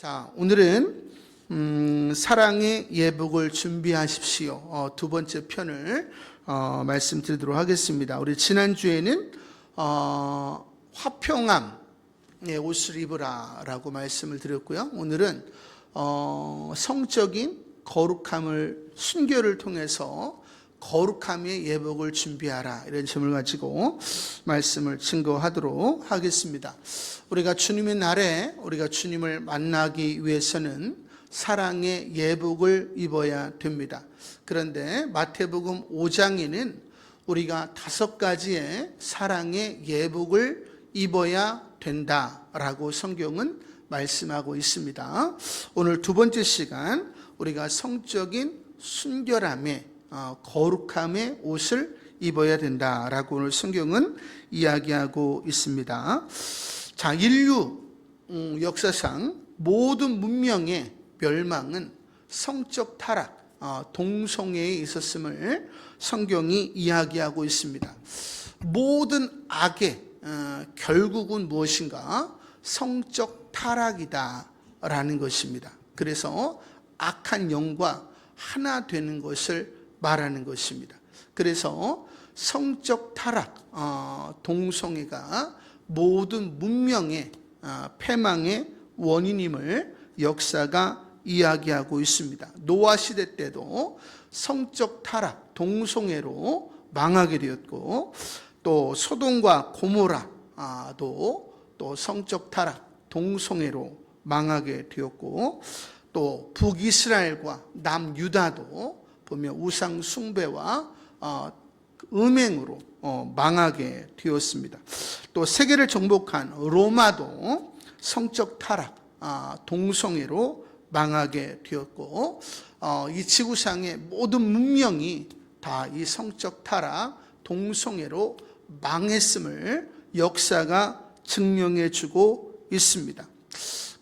자, 오늘은 사랑의 예복을 준비하십시오. 두 번째 편을 말씀드리도록 하겠습니다. 우리 지난주에는 화평함의 옷을 입으라 라고 말씀을 드렸고요. 오늘은 성적인 거룩함을 순교를 통해서 거룩함의 예복을 준비하라, 이런 점을 가지고 말씀을 증거하도록 하겠습니다. 우리가 주님의 날에 우리가 주님을 만나기 위해서는 사랑의 예복을 입어야 됩니다. 그런데 마태복음 5장에는 우리가 5가지의 사랑의 예복을 입어야 된다라고 성경은 말씀하고 있습니다. 오늘 두 번째 시간 우리가 성적인 순결함의 거룩함의 옷을 입어야 된다라고 오늘 성경은 이야기하고 있습니다. 자, 인류 역사상 모든 문명의 멸망은 성적 타락, 동성애에 있었음을 성경이 이야기하고 있습니다. 모든 악의 결국은 무엇인가? 성적 타락이다라는 것입니다. 그래서 악한 영과 하나 되는 것을 말하는 것입니다. 그래서 성적 타락, 동성애가 모든 문명의 패망의 원인임을 역사가 이야기하고 있습니다. 노아 시대 때도 성적 타락, 동성애로 망하게 되었고, 또 소돔과 고모라도 또 성적 타락, 동성애로 망하게 되었고, 또 북이스라엘과 남유다도 보면 우상 숭배와 음행으로 망하게 되었습니다. 또 세계를 정복한 로마도 성적 타락, 동성애로 망하게 되었고, 이 지구상의 모든 문명이 다 이 성적 타락, 동성애로 망했음을 역사가 증명해 주고 있습니다.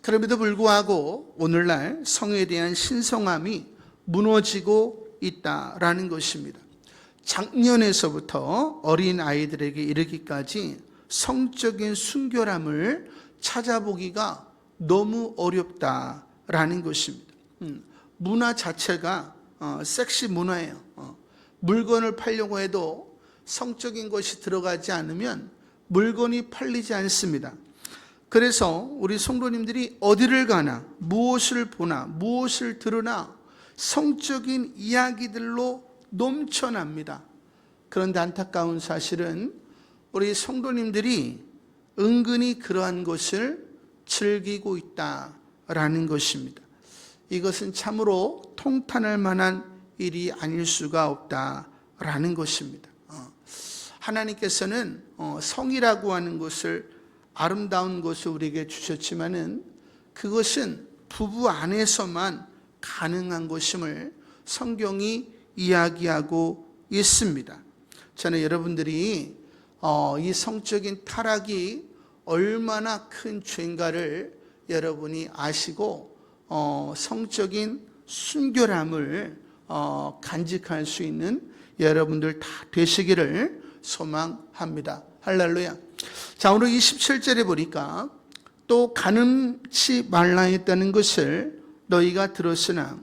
그럼에도 불구하고 오늘날 성에 대한 신성함이 무너지고 있다라는 것입니다. 작년에서부터 어린 아이들에게 이르기까지 성적인 순결함을 찾아보기가 너무 어렵다라는 것입니다. 문화 자체가 섹시 문화예요. 물건을 팔려고 해도 성적인 것이 들어가지 않으면 물건이 팔리지 않습니다. 그래서 우리 성도님들이 어디를 가나, 무엇을 보나, 무엇을 들으나 성적인 이야기들로 넘쳐납니다. 그런데 안타까운 사실은 우리 성도님들이 은근히 그러한 것을 즐기고 있다라는 것입니다. 이것은 참으로 통탄할 만한 일이 아닐 수가 없다라는 것입니다. 하나님께서는 성이라고 하는 것을, 아름다운 것을 우리에게 주셨지만은 그것은 부부 안에서만 가능한 것임을 성경이 이야기하고 있습니다. 저는 여러분들이 이 성적인 타락이 얼마나 큰 죄인가를 여러분이 아시고 성적인 순결함을 간직할 수 있는 여러분들 다 되시기를 소망합니다. 할렐루야. 자, 오늘 27절에 보니까 또 간음치 말라 했다는 것을 너희가 들었으나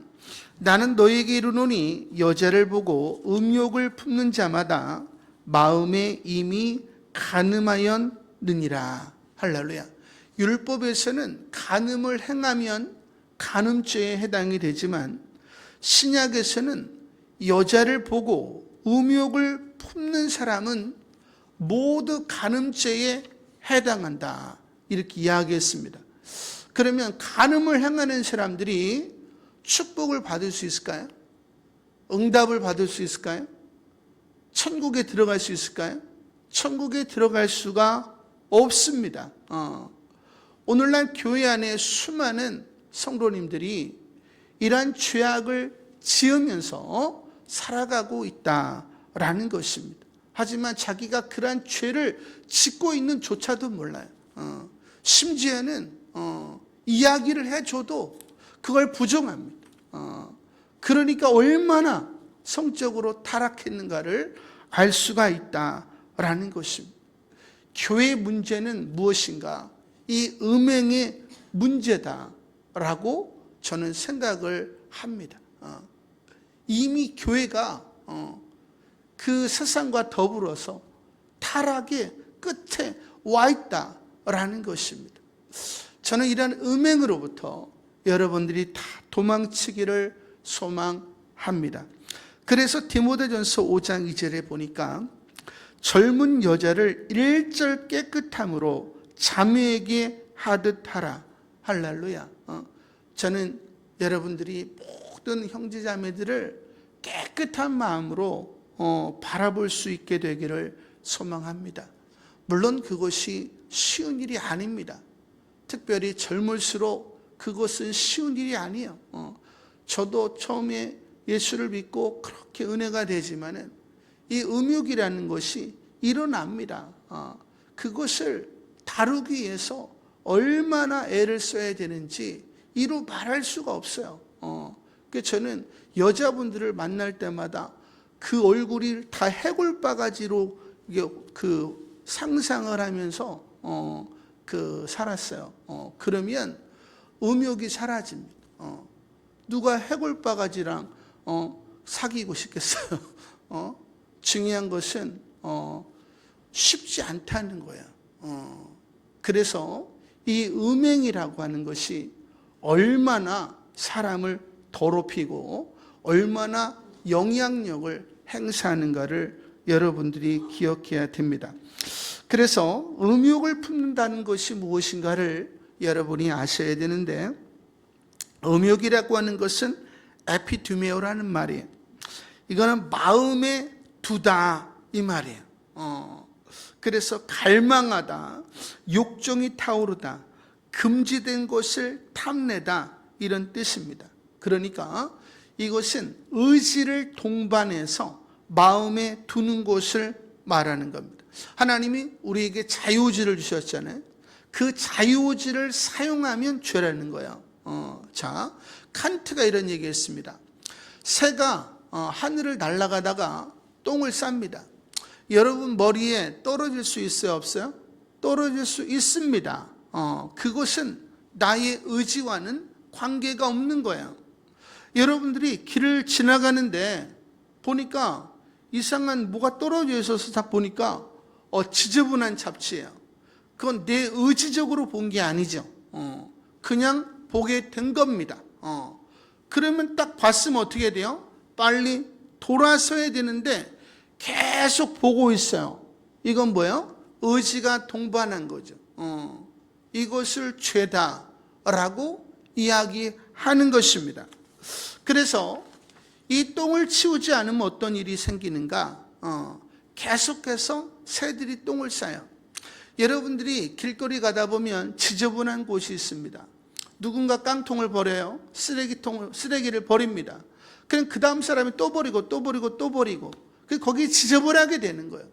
나는 너희에게 이르노니 여자를 보고 음욕을 품는 자마다 마음에 이미 간음하였느니라. 할렐루야. 율법에서는 간음을 행하면 간음죄에 해당이 되지만 신약에서는 여자를 보고 음욕을 품는 사람은 모두 간음죄에 해당한다, 이렇게 이야기했습니다. 그러면 간음을 행하는 사람들이 축복을 받을 수 있을까요? 응답을 받을 수 있을까요? 천국에 들어갈 수 있을까요? 천국에 들어갈 수가 없습니다. 오늘날 교회 안에 수많은 성도님들이 이러한 죄악을 지으면서 살아가고 있다라는 것입니다. 하지만 자기가 그러한 죄를 짓고 있는 조차도 몰라요. 심지어는 이야기를 해줘도 그걸 부정합니다. 그러니까 얼마나 성적으로 타락했는가를 알 수가 있다라는 것입니다. 교회의 문제는 무엇인가? 이 음행의 문제다. 라고 저는 생각을 합니다. 이미 교회가 그 세상과 더불어서 타락의 끝에 와 있다라는 것입니다. 저는 이런 음행으로부터 여러분들이 다 도망치기를 소망합니다. 그래서 디모데전서 5장 2절에 보니까 젊은 여자를 일절 깨끗함으로 자매에게 하듯 하라. 할렐루야. 저는 여러분들이 모든 형제자매들을 깨끗한 마음으로 바라볼 수 있게 되기를 소망합니다. 물론 그것이 쉬운 일이 아닙니다. 특별히 젊을수록 그것은 쉬운 일이 아니에요. 저도 처음에 예수를 믿고 그렇게 은혜가 되지만은 이 음욕이라는 것이 일어납니다. 그것을 다루기 위해서 얼마나 애를 써야 되는지 이루 말할 수가 없어요. 그래서 저는 여자분들을 만날 때마다 그 얼굴이 다 해골바가지로 그 상상을 하면서 살았어요. 그러면 음욕이 사라집니다. 누가 해골바가지랑 사귀고 싶겠어요? 중요한 것은 쉽지 않다는 거야. 그래서 이 음행이라고 하는 것이 얼마나 사람을 더럽히고 얼마나 영향력을 행사하는가를 여러분들이 기억해야 됩니다. 그래서 음욕을 품는다는 것이 무엇인가를 여러분이 아셔야 되는데, 음욕이라고 하는 것은 에피투메오라는 말이에요. 이거는 마음에 두다 이 말이에요. 그래서 갈망하다, 욕정이 타오르다, 금지된 것을 탐내다 이런 뜻입니다. 그러니까 이것은 의지를 동반해서 마음에 두는 것을 말하는 겁니다. 하나님이 우리에게 자유의지를 주셨잖아요. 그 자유의지를 사용하면 죄라는 거예요. 자, 칸트가 이런 얘기했습니다. 새가 하늘을 날아가다가 똥을 쌉니다. 여러분 머리에 떨어질 수 있어요, 없어요? 떨어질 수 있습니다. 그것은 나의 의지와는 관계가 없는 거예요. 여러분들이 길을 지나가는데 보니까 이상한 뭐가 떨어져 있어서 딱 보니까 지저분한 잡지예요. 그건 내 의지적으로 본 게 아니죠. 그냥 보게 된 겁니다. 그러면 딱 봤으면 어떻게 돼요? 빨리 돌아서야 되는데 계속 보고 있어요. 이건 뭐예요? 의지가 동반한 거죠. 이것을 죄다라고 이야기하는 것입니다. 그래서 이 똥을 치우지 않으면 어떤 일이 생기는가? 계속해서 새들이 똥을 싸요. 여러분들이 길거리 가다 보면 지저분한 곳이 있습니다. 누군가 깡통을 버려요. 쓰레기를 버립니다. 그럼 그 다음 사람이 또 버리고 또 버리고 또 버리고 거기 지저분하게 되는 거예요.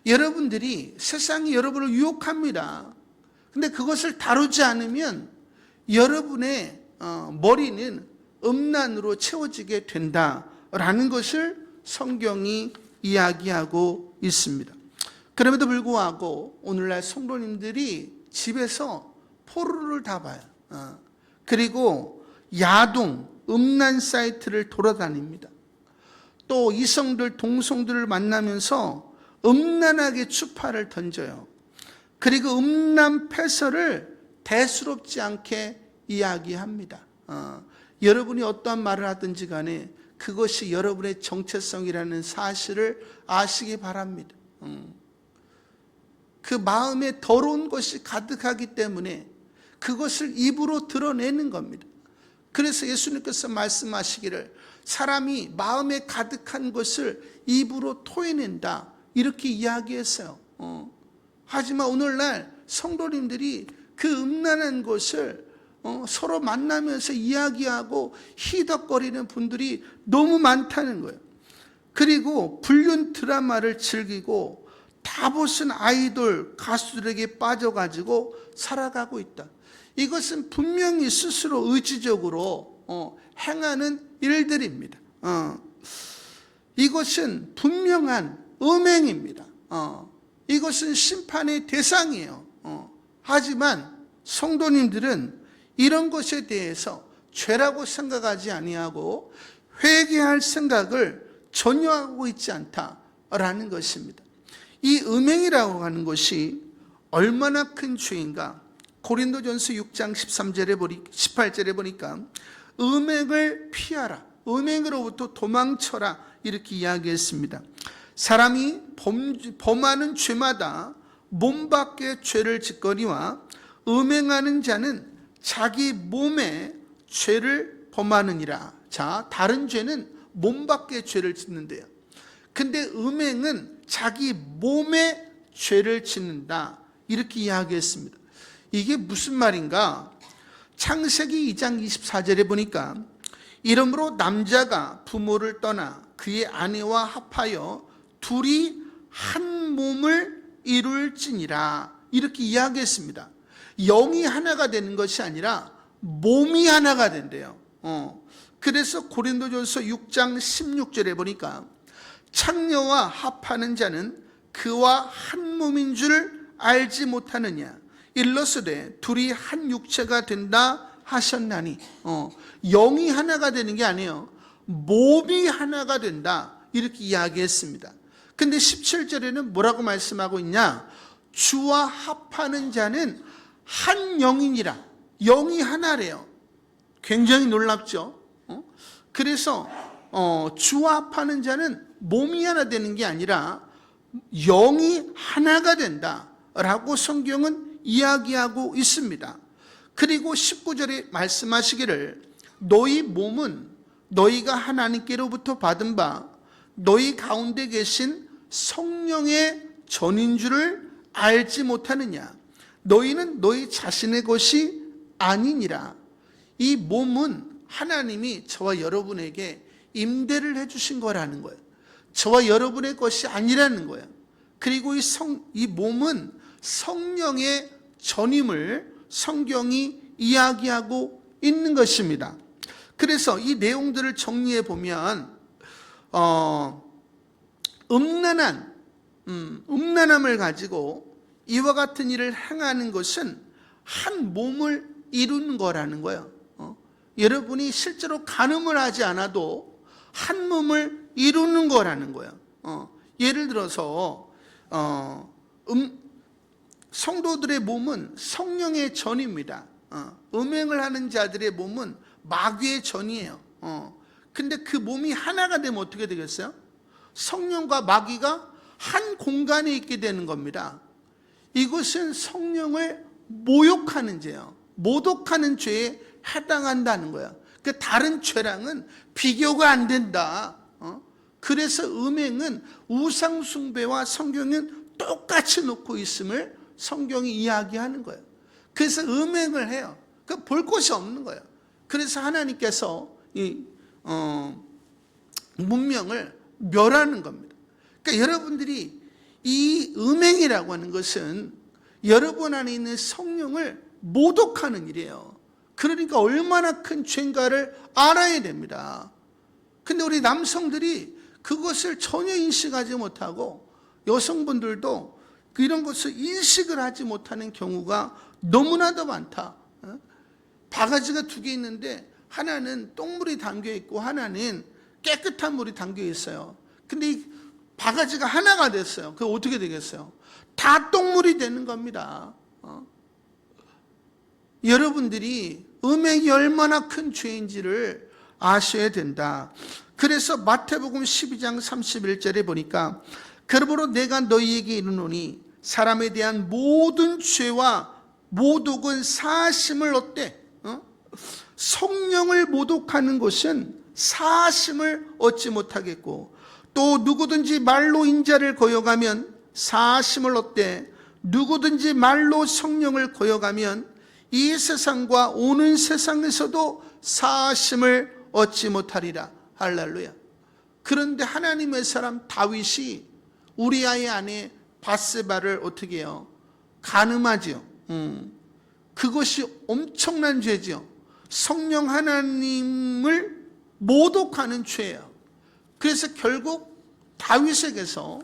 여러분들이 세상이 여러분을 유혹합니다. 근데 그것을 다루지 않으면 여러분의 머리는 음란으로 채워지게 된다라는 것을 성경이 이야기하고 있습니다. 그럼에도 불구하고 오늘날 성도님들이 집에서 포르노를 다 봐요. 그리고 야동, 음란 사이트를 돌아다닙니다. 또 이성들, 동성들을 만나면서 음란하게 추파를 던져요. 그리고 음란 패설을 대수롭지 않게 이야기합니다. 여러분이 어떠한 말을 하든지 간에 그것이 여러분의 정체성이라는 사실을 아시기 바랍니다. 그 마음에 더러운 것이 가득하기 때문에 그것을 입으로 드러내는 겁니다. 그래서 예수님께서 말씀하시기를 사람이 마음에 가득한 것을 입으로 토해낸다 이렇게 이야기했어요. 하지만 오늘날 성도님들이 그 음란한 것을 서로 만나면서 이야기하고 희덕거리는 분들이 너무 많다는 거예요. 그리고 불륜 드라마를 즐기고 다봇은 아이돌 가수들에게 빠져가지고 살아가고 있다. 이것은 분명히 스스로 의지적으로 행하는 일들입니다. 이것은 분명한 음행입니다. 이것은 심판의 대상이에요. 하지만 성도님들은 이런 것에 대해서 죄라고 생각하지 아니하고 회개할 생각을 전혀 하고 있지 않다라는 것입니다. 이 음행이라고 하는 것이 얼마나 큰 죄인가? 고린도전서 6장 18절에 보니까 음행을 피하라, 음행으로부터 도망쳐라 이렇게 이야기했습니다. 사람이 범하는 죄마다 몸 밖에 죄를 짓거니와 음행하는 자는 자기 몸에 죄를 범하느니라. 자, 다른 죄는 몸 밖에 죄를 짓는데요. 근데 음행은 자기 몸에 죄를 짓는다 이렇게 이야기했습니다. 이게 무슨 말인가? 창세기 2장 24절에 보니까 이러므로 남자가 부모를 떠나 그의 아내와 합하여 둘이 한 몸을 이룰지니라 이렇게 이야기했습니다. 영이 하나가 되는 것이 아니라 몸이 하나가 된대요. 그래서 고린도전서 6장 16절에 보니까 창녀와 합하는 자는 그와 한 몸인 줄 알지 못하느냐, 일러스되 둘이 한 육체가 된다 하셨나니. 영이 하나가 되는 게 아니에요. 몸이 하나가 된다 이렇게 이야기했습니다. 근데 17절에는 뭐라고 말씀하고 있냐? 주와 합하는 자는 한 영이니라. 영이 하나래요. 굉장히 놀랍죠. 그래서 주와 합하는 자는 몸이 하나 되는 게 아니라 영이 하나가 된다라고 성경은 이야기하고 있습니다. 그리고 19절에 말씀하시기를 너희 몸은 너희가 하나님께로부터 받은 바 너희 가운데 계신 성령의 전인 줄을 알지 못하느냐. 너희는 너희 자신의 것이 아니니라. 이 몸은 하나님이 저와 여러분에게 임대를 해주신 거라는 거예요. 저와 여러분의 것이 아니라는 거예요. 그리고 이 몸은 성령의 전임을 성경이 이야기하고 있는 것입니다. 그래서 이 내용들을 정리해 보면 음란함을 가지고 이와 같은 일을 행하는 것은 한 몸을 이루는 거라는 거예요. 여러분이 실제로 간음을 하지 않아도 한 몸을 이루는 거라는 거예요. 예를 들어서 성도들의 몸은 성령의 전입니다. 음행을 하는 자들의 몸은 마귀의 전이에요. 근데 그 몸이 하나가 되면 어떻게 되겠어요? 성령과 마귀가 한 공간에 있게 되는 겁니다. 이것은 성령을 모욕하는 죄예요. 모독하는 죄에 해당한다는 거야. 그 다른 죄랑은 비교가 안 된다. 그래서 음행은 우상 숭배와 성경은 똑같이 놓고 있음을 성경이 이야기하는 거예요. 그래서 음행을 해요. 그 볼 곳이 없는 거예요. 그래서 하나님께서 이 문명을 멸하는 겁니다. 그러니까 여러분들이 이 음행이라고 하는 것은 여러분 안에 있는 성령을 모독하는 일이에요. 그러니까 얼마나 큰 죄인가를 알아야 됩니다. 근데 우리 남성들이 그것을 전혀 인식하지 못하고 여성분들도 이런 것을 인식을 하지 못하는 경우가 너무나도 많다. 바가지가 두 개 있는데 하나는 똥물이 담겨 있고 하나는 깨끗한 물이 담겨 있어요. 근데 이 바가지가 하나가 됐어요. 그게 어떻게 되겠어요? 다 똥물이 되는 겁니다. 여러분들이 음행이 얼마나 큰 죄인지를 아셔야 된다. 그래서 마태복음 12장 31절에 보니까 그러므로 내가 너희에게 이르노니 사람에 대한 모든 죄와 모독은 사하심을 얻되 성령을 모독하는 것은 사하심을 얻지 못하겠고 또 누구든지 말로 인자를 거역하면 사하심을 얻되 누구든지 말로 성령을 거역하면 이 세상과 오는 세상에서도 사하심을 얻지 못하리라. 할렐루야. 그런데 하나님의 사람 다윗이 우리아의 아내 밧세바를 어떻게 해요? 간음하지요. 그것이 엄청난 죄죠. 성령 하나님을 모독하는 죄예요. 그래서 결국 다윗에게서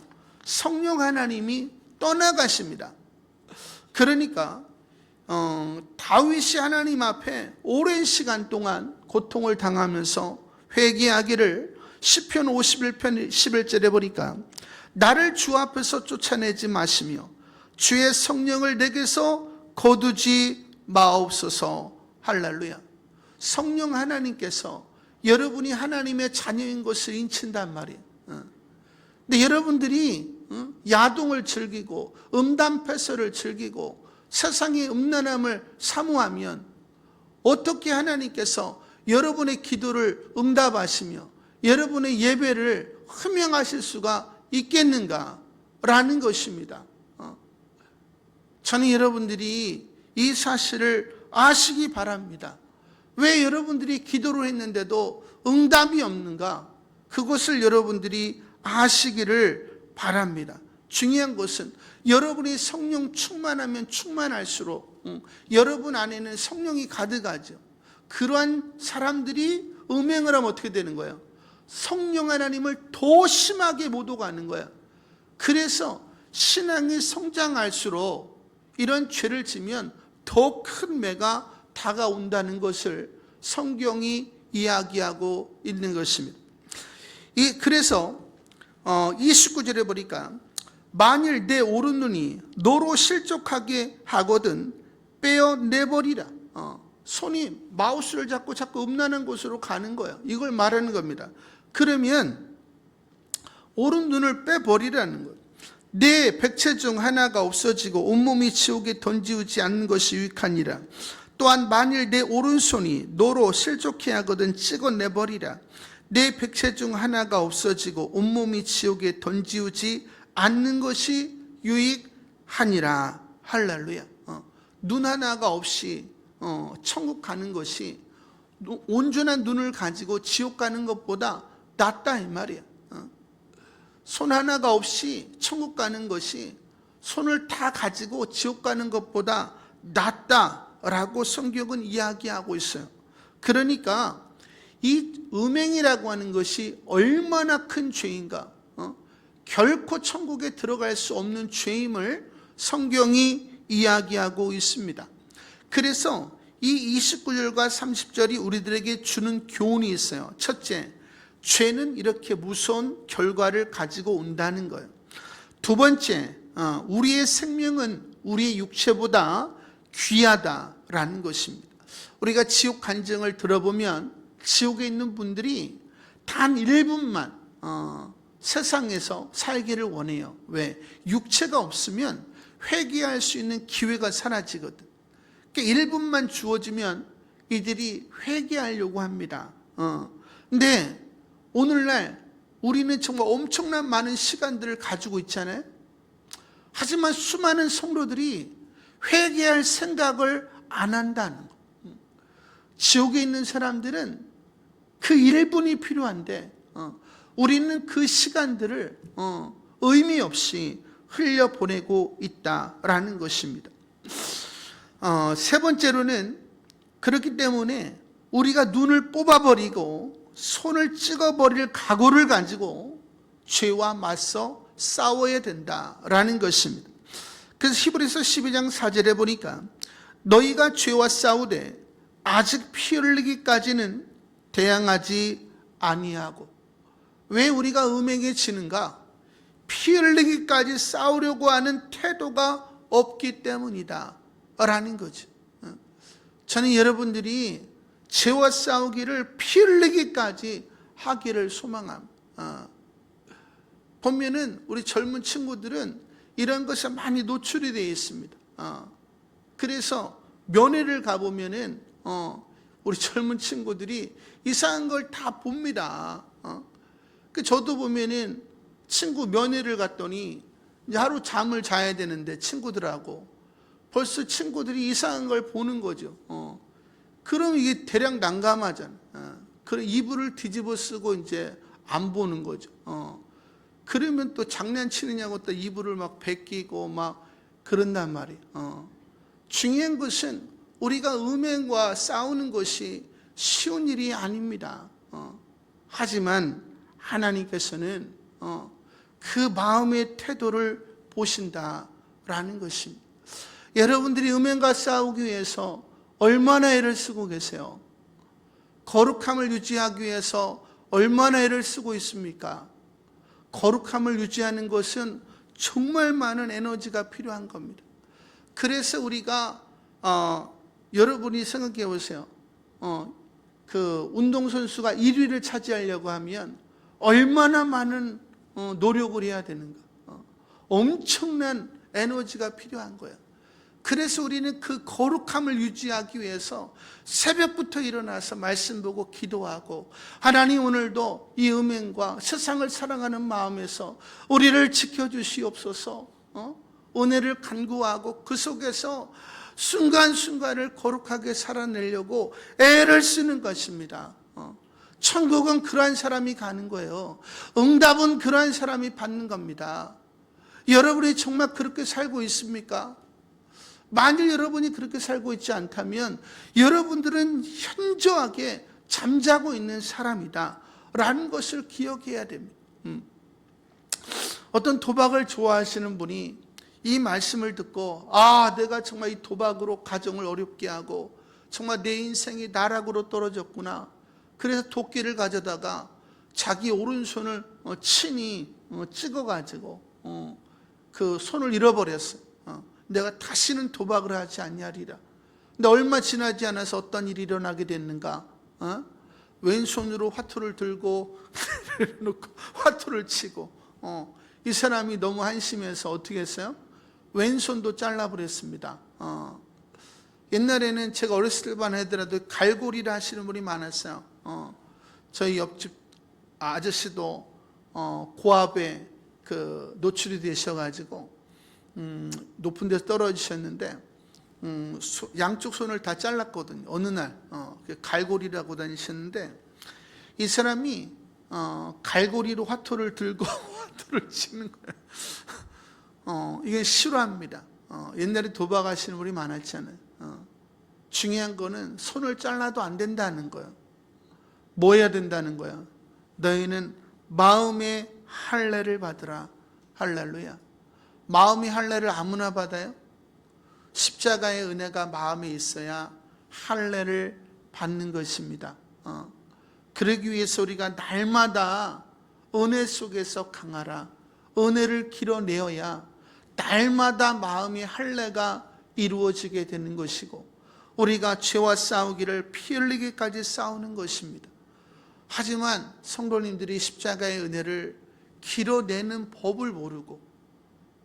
성령 하나님이 떠나가십니다. 그러니까 다윗이 하나님 앞에 오랜 시간 동안 고통을 당하면서 회개하기를 시편 51편 11절에 보니까 나를 주 앞에서 쫓아내지 마시며 주의 성령을 내게서 거두지 마옵소서. 할렐루야. 성령 하나님께서 여러분이 하나님의 자녀인 것을 인친단 말이에요. 근데 여러분들이 야동을 즐기고 음담패설을 즐기고 세상의 음란함을 사모하면 어떻게 하나님께서 여러분의 기도를 응답하시며 여러분의 예배를 흠양하실 수가 있겠는가라는 것입니다. 저는 여러분들이 이 사실을 아시기 바랍니다. 왜 여러분들이 기도를 했는데도 응답이 없는가? 그것을 여러분들이 아시기를 바랍니다. 중요한 것은 여러분이 성령 충만하면 충만할수록 여러분 안에는 성령이 가득하죠. 그러한 사람들이 음행을 하면 어떻게 되는 거예요? 성령 하나님을 더 심하게 모독하는 거예요. 그래서 신앙이 성장할수록 이런 죄를 지면 더 큰 매가 다가온다는 것을 성경이 이야기하고 있는 것입니다. 그래서 29절에 보니까 만일 내 오른눈이 너로 실족하게 하거든 빼어내버리라. 손이 마우스를 잡고 자꾸 음란한 곳으로 가는 거예요. 이걸 말하는 겁니다. 그러면 오른눈을 빼버리라는 거예요. 내 백체 중 하나가 없어지고 온몸이 지옥에 던지우지 않는 것이 유익하니라. 또한 만일 내 오른손이 너로 실족해 하거든 찍어내버리라. 내 백체 중 하나가 없어지고 온몸이 지옥에 던지우지 않는 것이 유익하니라. 할렐루야. 눈 하나가 없이 천국 가는 것이 온전한 눈을 가지고 지옥 가는 것보다 낫다 이 말이야. 손 하나가 없이 천국 가는 것이 손을 다 가지고 지옥 가는 것보다 낫다라고 성경은 이야기하고 있어요. 그러니까 이 음행이라고 하는 것이 얼마나 큰 죄인가, 결코 천국에 들어갈 수 없는 죄임을 성경이 이야기하고 있습니다. 그래서 이 29절과 30절이 우리들에게 주는 교훈이 있어요. 첫째, 죄는 이렇게 무서운 결과를 가지고 온다는 거예요. 두 번째, 우리의 생명은 우리의 육체보다 귀하다라는 것입니다. 우리가 지옥 간증을 들어보면 지옥에 있는 분들이 단 1분만 세상에서 살기를 원해요. 왜? 육체가 없으면 회개할 수 있는 기회가 사라지거든. 그러니까 1분만 주어지면 이들이 회개하려고 합니다. 근데 오늘날 우리는 정말 엄청난 많은 시간들을 가지고 있잖아요. 하지만 수많은 성도들이 회개할 생각을 안 한다는 거. 지옥에 있는 사람들은 그 1분이 필요한데 우리는 그 시간들을 의미 없이 흘려보내고 있다라는 것입니다. 세 번째로는 그렇기 때문에 우리가 눈을 뽑아버리고 손을 찍어버릴 각오를 가지고 죄와 맞서 싸워야 된다라는 것입니다. 그래서 히브리서 12장 4절에 보니까 너희가 죄와 싸우되 아직 피 흘리기까지는 대항하지 아니하고. 왜 우리가 음행에 지는가? 피 흘리기까지 싸우려고 하는 태도가 없기 때문이다 라는 거죠. 저는 여러분들이 죄와 싸우기를 피 흘리기까지 하기를 소망합니다. 보면은 우리 젊은 친구들은 이런 것에 많이 노출이 되어 있습니다. 그래서 면회를 가보면은 우리 젊은 친구들이 이상한 걸 다 봅니다. 저도 보면은 친구 면회를 갔더니 이제 하루 잠을 자야 되는데 친구들하고 벌써 친구들이 이상한 걸 보는 거죠. 그럼 이게 대략 난감하잖아. 그럼 이불을 뒤집어 쓰고 이제 안 보는 거죠. 그러면 또 장난치느냐고 또 이불을 막 베끼고 막 그런단 말이에요. 중요한 것은 우리가 음행과 싸우는 것이 쉬운 일이 아닙니다. 하지만 하나님께서는 그 마음의 태도를 보신다라는 것입니다. 여러분들이 음행과 싸우기 위해서 얼마나 애를 쓰고 계세요? 거룩함을 유지하기 위해서 얼마나 애를 쓰고 있습니까? 거룩함을 유지하는 것은 정말 많은 에너지가 필요한 겁니다. 그래서 우리가 여러분이 생각해 보세요. 그 운동선수가 1위를 차지하려고 하면 얼마나 많은 노력을 해야 되는가. 엄청난 에너지가 필요한 거예요. 그래서 우리는 그 거룩함을 유지하기 위해서 새벽부터 일어나서 말씀 보고 기도하고, 하나님 오늘도 이 음행과 세상을 사랑하는 마음에서 우리를 지켜주시옵소서, 은혜를 간구하고 그 속에서 순간순간을 거룩하게 살아내려고 애를 쓰는 것입니다. 천국은 그러한 사람이 가는 거예요. 응답은 그러한 사람이 받는 겁니다. 여러분이 정말 그렇게 살고 있습니까? 만일 여러분이 그렇게 살고 있지 않다면 여러분들은 현저하게 잠자고 있는 사람이다 라는 것을 기억해야 됩니다. 어떤 도박을 좋아하시는 분이 이 말씀을 듣고, 내가 정말 이 도박으로 가정을 어렵게 하고 정말 내 인생이 나락으로 떨어졌구나. 그래서 도끼를 가져다가 자기 오른손을 친히 찍어가지고 그 손을 잃어버렸어요. 내가 다시는 도박을 하지 않냐리라. 근데 얼마 지나지 않아서 어떤 일이 일어나게 됐는가? 왼손으로 화투를 들고 놓고 화투를 치고, 이 사람이 너무 한심해서 어떻게 했어요? 왼손도 잘라버렸습니다. 옛날에는 제가 어렸을 때만 하더라도 갈고리를 하시는 분이 많았어요. 저희 옆집 아저씨도 고압에 노출이 되셔가지고 높은 데서 떨어지셨는데 양쪽 손을 다 잘랐거든요. 어느 날 갈고리라고 다니셨는데, 이 사람이 갈고리로 화투를 들고 화투를 치는 거예요. 이게 싫어합니다. 옛날에 도박하시는 분이 많았잖아요. 중요한 거는 손을 잘라도 안 된다는 거예요. 뭐 해야 된다는 거예요? 너희는 마음의 할례를 받으라. 할렐루야. 마음의 할례를 아무나 받아요? 십자가의 은혜가 마음에 있어야 할례를 받는 것입니다. 그러기 위해서 우리가 날마다 은혜 속에서 강하라. 은혜를 길어내어야 날마다 마음의 할례가 이루어지게 되는 것이고, 우리가 죄와 싸우기를 피 흘리기까지 싸우는 것입니다. 하지만 성도님들이 십자가의 은혜를 길어내는 법을 모르고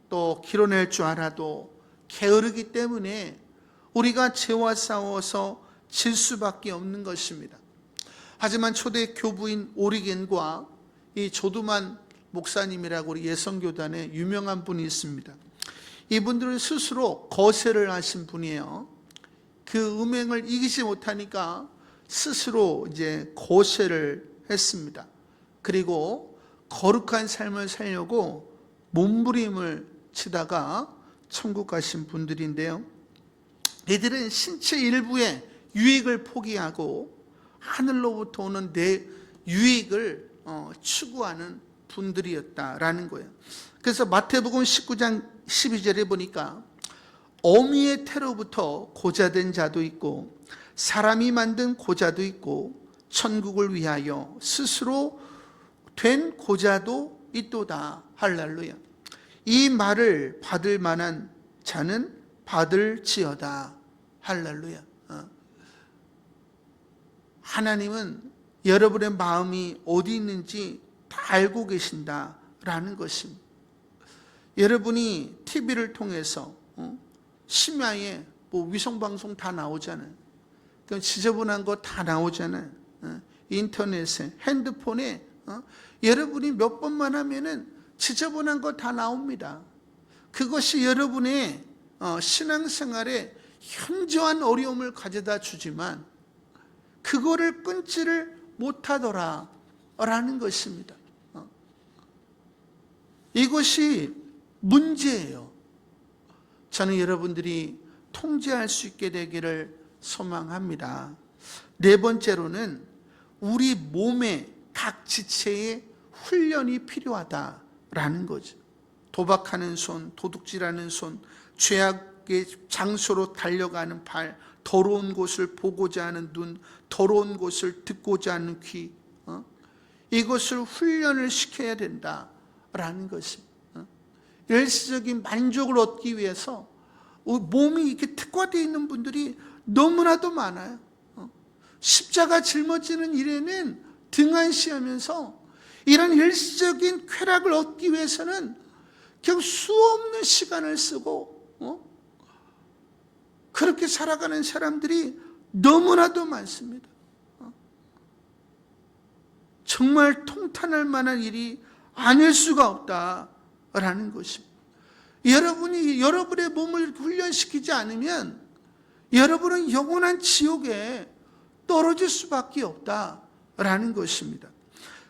또 길어낼 줄 알아도 게으르기 때문에 우리가 죄와 싸워서 질 수밖에 없는 것입니다. 하지만 초대 교부인 오리겐과 이 조두만 목사님이라고 우리 예성교단에 유명한 분이 있습니다. 이분들은 스스로 거세를 하신 분이에요. 그 음행을 이기지 못하니까 스스로 이제 거세를 했습니다. 그리고 거룩한 삶을 살려고 몸부림을 치다가 천국 가신 분들인데요. 이들은 신체 일부의 유익을 포기하고 하늘로부터 오는 내 유익을 추구하는 분들이었다라는 거예요. 그래서 마태복음 19장 12절에 보니까 어미의 태로부터 고자된 자도 있고 사람이 만든 고자도 있고 천국을 위하여 스스로 된 고자도 있도다. 할렐루야. 이 말을 받을 만한 자는 받을지어다. 할렐루야. 하나님은 여러분의 마음이 어디 있는지 다 알고 계신다라는 것입니다. 여러분이 TV를 통해서 심야에 위성방송 다 나오잖아요. 지저분한 거 다 나오잖아요. 인터넷에, 핸드폰에 여러분이 몇 번만 하면은 지저분한 거 다 나옵니다. 그것이 여러분의 신앙생활에 현저한 어려움을 가져다 주지만 그거를 끊지를 못하더라 라는 것입니다. 이것이 문제예요. 저는 여러분들이 통제할 수 있게 되기를 소망합니다. 네 번째로는 우리 몸의 각 지체의 훈련이 필요하다라는 거죠. 도박하는 손, 도둑질하는 손, 죄악 장소로 달려가는 발, 더러운 곳을 보고자 하는 눈, 더러운 곳을 듣고자 하는 귀, 이것을 훈련을 시켜야 된다라는 것입니다. 일시적인 만족을 얻기 위해서 몸이 이렇게 특화되어 있는 분들이 너무나도 많아요. 십자가 짊어지는 일에는 등한시하면서 이런 일시적인 쾌락을 얻기 위해서는 그냥 수없는 시간을 쓰고 그렇게 살아가는 사람들이 너무나도 많습니다. 정말 통탄할 만한 일이 아닐 수가 없다라는 것입니다. 여러분이 여러분의 몸을 훈련시키지 않으면 여러분은 영원한 지옥에 떨어질 수밖에 없다라는 것입니다.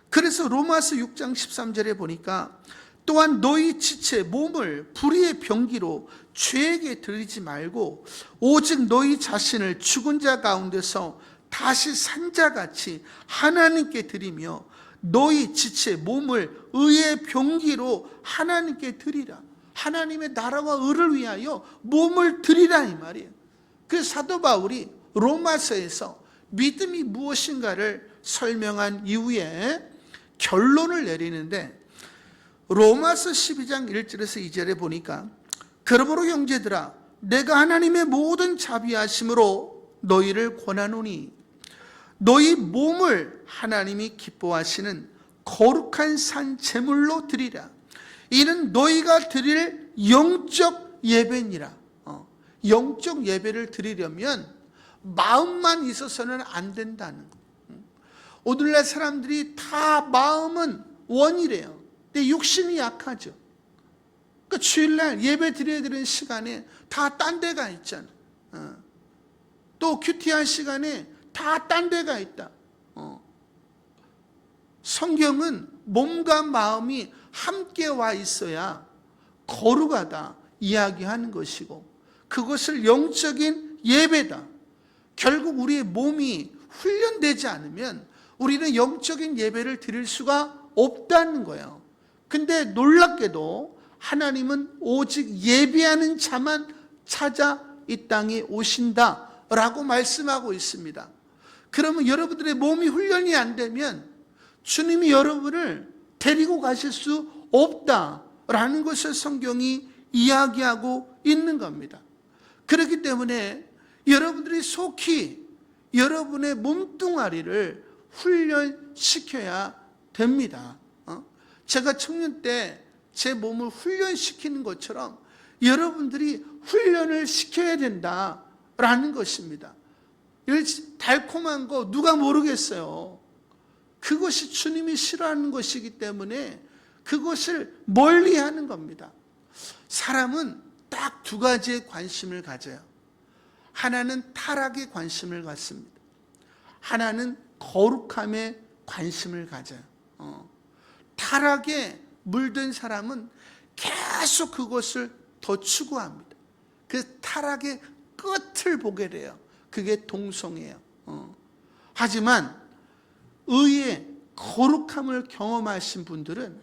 그래서 로마서 6장 13절에 보니까 또한 너희 지체 몸을 불의의 병기로 죄에게 드리지 말고 오직 너희 자신을 죽은 자 가운데서 다시 산 자같이 하나님께 드리며 너희 지체 몸을 의의 병기로 하나님께 드리라. 하나님의 나라와 의를 위하여 몸을 드리라 이 말이에요. 그래서 사도 바울이 로마서에서 믿음이 무엇인가를 설명한 이후에 결론을 내리는데 로마서 12장 1절에서 2절에 보니까 그러므로 형제들아 내가 하나님의 모든 자비하심으로 너희를 권하노니 너희 몸을 하나님이 기뻐하시는 거룩한 산 제물로 드리라. 이는 너희가 드릴 영적 예배니라. 영적 예배를 드리려면 마음만 있어서는 안 된다는 거. 오늘날 사람들이 다 마음은 원이래요. 근데 육신이 약하죠. 그러니까 주일날 예배 드려야 되는 시간에 다 딴 데가 있잖아. 또 큐티할 시간에 다 딴 데가 있다. 성경은 몸과 마음이 함께 와 있어야 거룩하다 이야기하는 것이고 그것을 영적인 예배다. 결국 우리의 몸이 훈련되지 않으면 우리는 영적인 예배를 드릴 수가 없다는 거예요. 근데 놀랍게도 하나님은 오직 예배하는 자만 찾아 이 땅에 오신다라고 말씀하고 있습니다. 그러면 여러분들의 몸이 훈련이 안 되면 주님이 여러분을 데리고 가실 수 없다라는 것을 성경이 이야기하고 있는 겁니다. 그렇기 때문에 여러분들이 속히 여러분의 몸뚱아리를 훈련시켜야 됩니다. 제가 청년 때 제 몸을 훈련시키는 것처럼 여러분들이 훈련을 시켜야 된다라는 것입니다. 달콤한 거 누가 모르겠어요. 그것이 주님이 싫어하는 것이기 때문에 그것을 멀리하는 겁니다. 사람은 딱 두 가지의 관심을 가져요. 하나는 타락에 관심을 갖습니다. 하나는 거룩함에 관심을 가져요. 타락에 물든 사람은 계속 그것을 더 추구합니다. 그 타락의 끝을 보게 돼요. 그게 동성애예요. 하지만 의의 거룩함을 경험하신 분들은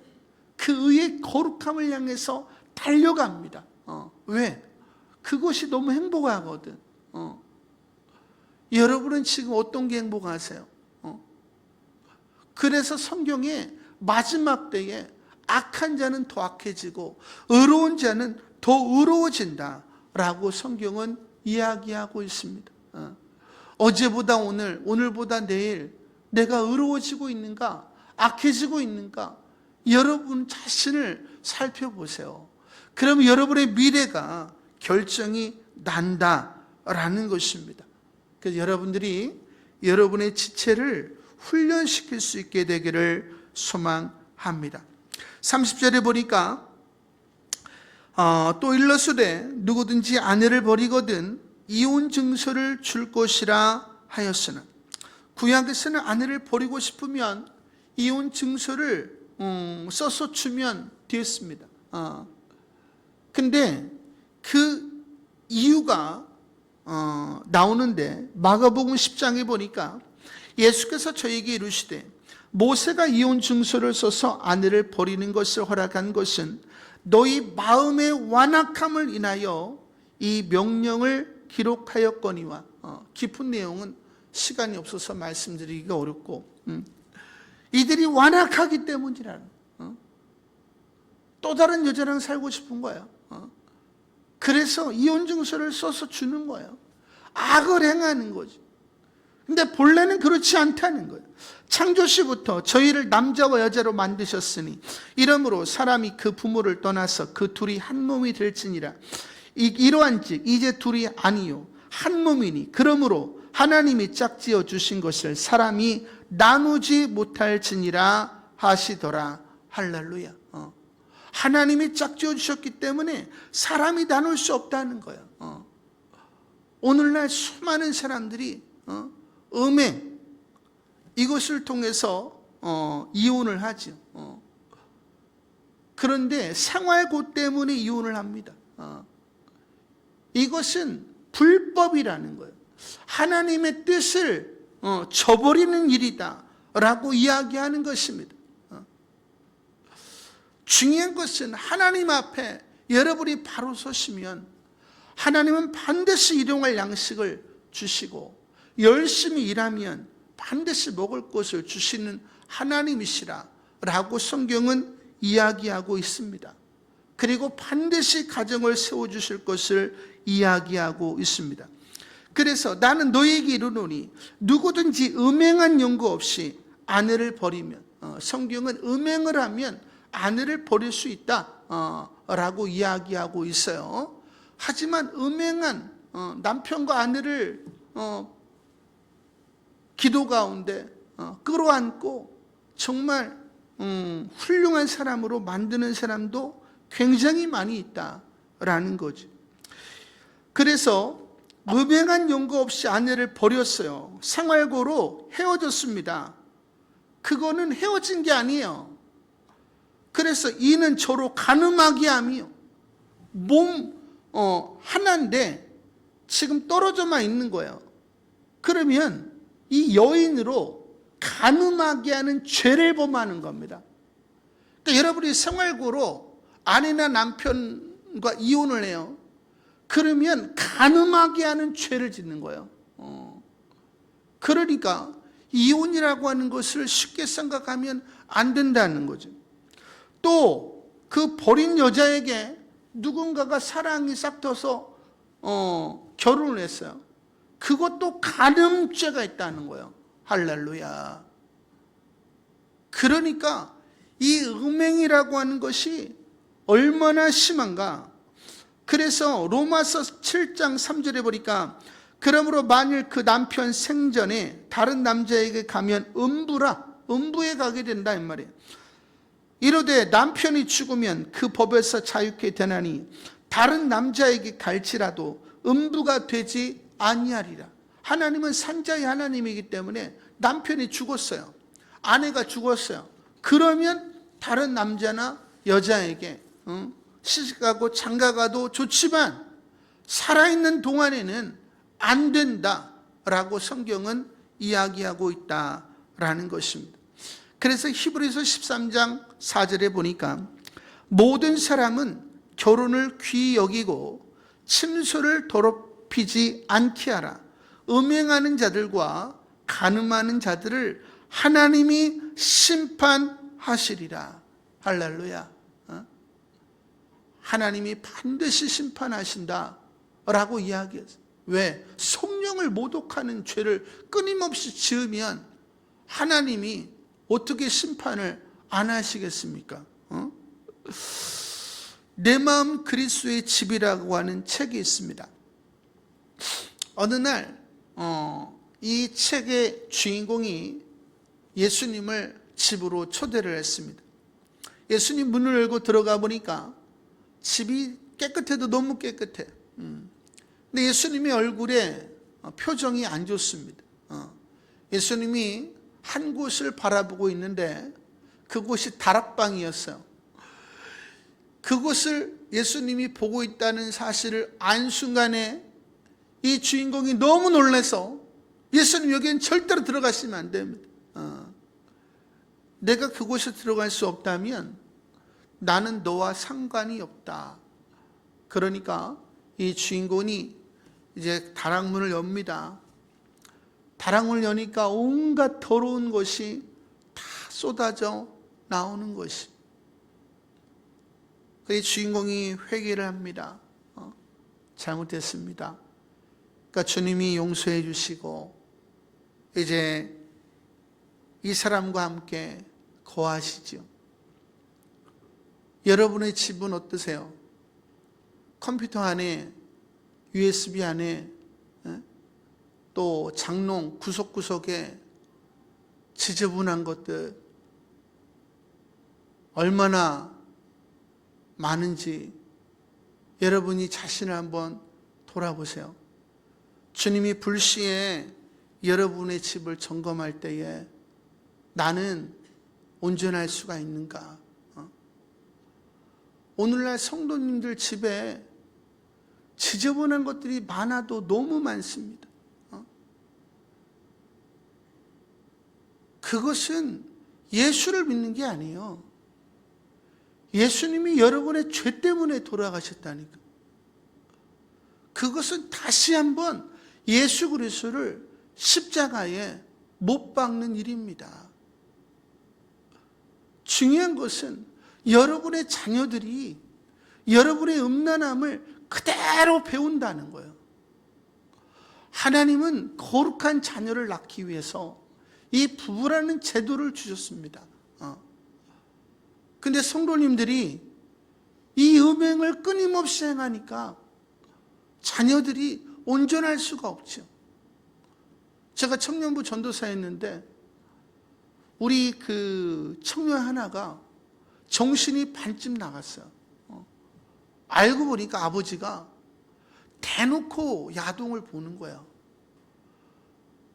그 의의 거룩함을 향해서 달려갑니다. 왜? 그것이 너무 행복하거든. 여러분은 지금 어떤 게 행복하세요? 그래서 성경에 마지막 때에 악한 자는 더 악해지고 의로운 자는 더 의로워진다 라고 성경은 이야기하고 있습니다. 어제보다 오늘, 오늘보다 내일 내가 의로워지고 있는가 악해지고 있는가 여러분 자신을 살펴보세요. 그러면 여러분의 미래가 결정이 난다라는 것입니다. 그래서 여러분들이 여러분의 지체를 훈련시킬 수 있게 되기를 소망합니다. 30절에 보니까 또 일러스되 누구든지 아내를 버리거든 이혼 증서를 줄 것이라 하였으나 구약에서는 아내를 버리고 싶으면 이혼 증서를 써서 주면 되었습니다. 근데 그 이유가 나오는데 마가복음 10장에 보니까 예수께서 저에게 이르시되 모세가 이혼 증서를 써서 아내를 버리는 것을 허락한 것은 너희 마음의 완악함을 인하여 이 명령을 기록하였거니와, 깊은 내용은 시간이 없어서 말씀드리기가 어렵고, 이들이 완악하기 때문이라는, 또 다른 여자랑 살고 싶은 거예요. 그래서 이혼 증서를 써서 주는 거예요. 악을 행하는 거지. 근데 본래는 그렇지 않다는 거예요. 창조시부터 저희를 남자와 여자로 만드셨으니 이러므로 사람이 그 부모를 떠나서 그 둘이 한 몸이 될지니라. 이러한즉 이제 둘이 아니요 한 몸이니 그러므로 하나님이 짝지어 주신 것을 사람이 나누지 못할지니라 하시더라. 할렐루야. 하나님이 짝지어 주셨기 때문에 사람이 나눌 수 없다는 거예요. 오늘날 수많은 사람들이 음행 이것을 통해서 이혼을 하죠. 그런데 생활고 때문에 이혼을 합니다. 이것은 불법이라는 거예요. 하나님의 뜻을 저버리는 일이다 라고 이야기하는 것입니다. 중요한 것은 하나님 앞에 여러분이 바로 서시면 하나님은 반드시 일용할 양식을 주시고 열심히 일하면 반드시 먹을 것을 주시는 하나님이시라 라고 성경은 이야기하고 있습니다. 그리고 반드시 가정을 세워주실 것을 이야기하고 있습니다. 그래서 나는 너에게 이르노니 누구든지 음행한 연고 없이 아내를 버리면, 성경은 음행을 하면 아내를 버릴 수 있다 라고 이야기하고 있어요. 하지만 음행한 남편과 아내를 기도 가운데 끌어안고 정말 훌륭한 사람으로 만드는 사람도 굉장히 많이 있다라는 거죠. 그래서 음행한 연고 없이 아내를 버렸어요. 생활고로 헤어졌습니다. 그거는 헤어진 게 아니에요. 그래서 이는 저로 가늠하게 하며 몸 하나인데 지금 떨어져만 있는 거예요. 그러면 이 여인으로 가늠하게 하는 죄를 범하는 겁니다. 그러니까 여러분이 생활고로 아내나 남편과 이혼을 해요. 그러면 가늠하게 하는 죄를 짓는 거예요. 그러니까 이혼이라고 하는 것을 쉽게 생각하면 안 된다는 거죠. 또 그 버린 여자에게 누군가가 사랑이 싹 터서 결혼을 했어요. 그것도 간음죄가 있다는 거예요. 할렐루야. 그러니까 이 음행이라고 하는 것이 얼마나 심한가. 그래서 로마서 7장 3절에 보니까 그러므로 만일 그 남편 생전에 다른 남자에게 가면 음부에 가게 된다 이 말이에요. 이르되 남편이 죽으면 그 법에서 자유케 되나니 다른 남자에게 갈지라도 음부가 되지 아니하리라. 하나님은 산자의 하나님이기 때문에 남편이 죽었어요. 아내가 죽었어요. 그러면 다른 남자나 여자에게 시집가고 장가가도 좋지만 살아있는 동안에는 안 된다라고 성경은 이야기하고 있다라는 것입니다. 그래서 히브리서 13장 4절에 보니까 모든 사람은 결혼을 귀히 여기고 침소를 더럽히지 않게 하라. 음행하는 자들과 간음하는 자들을 하나님이 심판하시리라. 할렐루야. 하나님이 반드시 심판하신다 라고 이야기했어요. 왜? 성령을 모독하는 죄를 끊임없이 지으면 하나님이 어떻게 심판을 안 하시겠습니까? 내 마음 그리스도의 집이라고 하는 책이 있습니다. 어느 날 이 책의 주인공이 예수님을 집으로 초대를 했습니다. 예수님 문을 열고 들어가 보니까 집이 깨끗해도 너무 깨끗해. 근데 예수님의 얼굴에 표정이 안 좋습니다. 예수님이 한 곳을 바라보고 있는데 그곳이 다락방이었어요. 그곳을 예수님이 보고 있다는 사실을 안 순간에 이 주인공이 너무 놀라서 예수님 여기는 절대로 들어가시면 안 됩니다. 내가 그곳에 들어갈 수 없다면 나는 너와 상관이 없다. 그러니까 이 주인공이 이제 다락문을 엽니다. 다락문을 여니까 온갖 더러운 것이 다 쏟아져 나오는 것이. 그래서 주인공이 회개를 합니다. 잘못했습니다. 그러니까 주님이 용서해 주시고 이제 이 사람과 함께 거하시죠. 여러분의 집은 어떠세요? 컴퓨터 안에, USB 안에, 또 장롱 구석구석에 지저분한 것들 얼마나 많은지 여러분이 자신을 한번 돌아보세요. 주님이 불시에 여러분의 집을 점검할 때에 나는 온전할 수가 있는가? 오늘날 성도님들 집에 지저분한 것들이 많아도 너무 많습니다. 그것은 예수를 믿는 게 아니에요. 예수님이 여러분의 죄 때문에 돌아가셨다니까. 그것은 다시 한번 예수 그리스도를 십자가에 못 박는 일입니다. 중요한 것은 여러분의 자녀들이 여러분의 음란함을 그대로 배운다는 거예요. 하나님은 거룩한 자녀를 낳기 위해서 이 부부라는 제도를 주셨습니다. 근데 성도님들이 이 음행을 끊임없이 행하니까 자녀들이 온전할 수가 없죠. 제가 청년부 전도사였는데 우리 그 청년 하나가 정신이 반쯤 나갔어요. 알고 보니까 아버지가 대놓고 야동을 보는 거예요.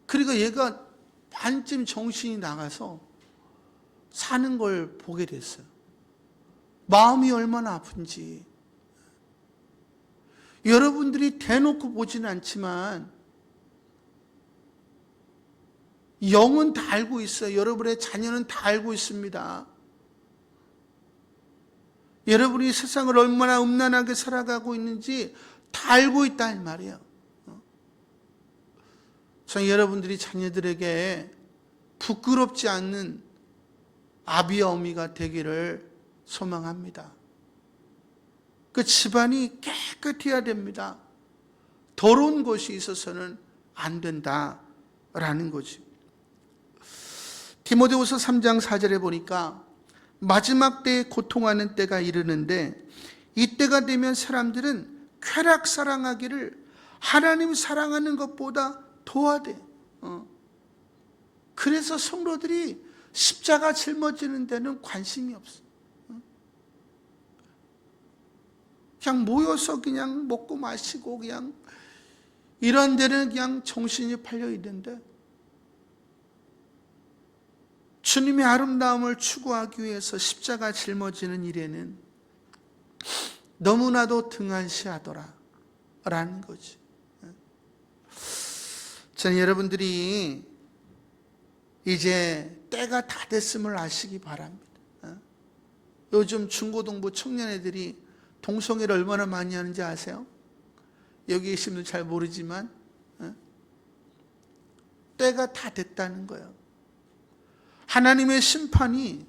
그리고 얘가 반쯤 정신이 나가서 사는 걸 보게 됐어요. 마음이 얼마나 아픈지. 여러분들이 대놓고 보지는 않지만 영은 다 알고 있어요. 여러분의 자녀는 다 알고 있습니다. 여러분이 세상을 얼마나 음란하게 살아가고 있는지 다 알고 있다 이 말이에요. 저는 여러분들이 자녀들에게 부끄럽지 않는 아비와 어미가 되기를 소망합니다. 그 집안이 깨끗해야 됩니다. 더러운 것이 있어서는 안 된다라는 거지. 디모데후서 3장 4절에 보니까 마지막 때에 고통하는 때가 이르는데 이때가 되면 사람들은 쾌락 사랑하기를 하나님 사랑하는 것보다 더하대. 그래서 성도들이 십자가 짊어지는 데는 관심이 없어. 그냥 모여서 그냥 먹고 마시고 그냥 이런 데는 그냥 정신이 팔려 있는데 주님의 아름다움을 추구하기 위해서 십자가 짊어지는 일에는 너무나도 등한시하더라 라는 거지. 저는 여러분들이 이제 때가 다 됐음을 아시기 바랍니다. 요즘 중고등부 청년 애들이 동성애를 얼마나 많이 하는지 아세요? 여기 계신 분들 잘 모르지만 때가 다 됐다는 거예요. 하나님의 심판이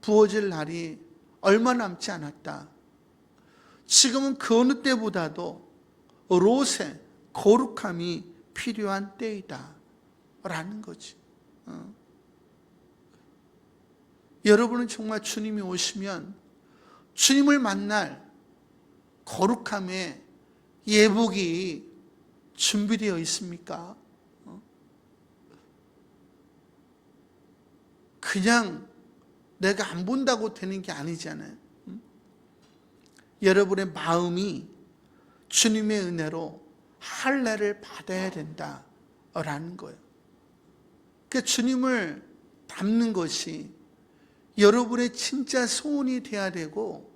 부어질 날이 얼마 남지 않았다. 지금은 그 어느 때보다도 롯의 거룩함이 필요한 때이다 라는 거지. 여러분은 정말 주님이 오시면 주님을 만날 거룩함의 예복이 준비되어 있습니까? 그냥 내가 안 본다고 되는 게 아니잖아요. 여러분의 마음이 주님의 은혜로 할례를 받아야 된다라는 거예요. 그러니까 주님을 닮는 것이 여러분의 진짜 소원이 되어야 되고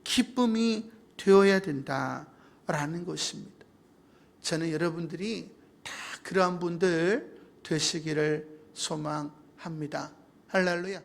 기쁨이 되어야 된다라는 것입니다. 저는 여러분들이 다 그러한 분들 되시기를 소망합니다. 할렐루야.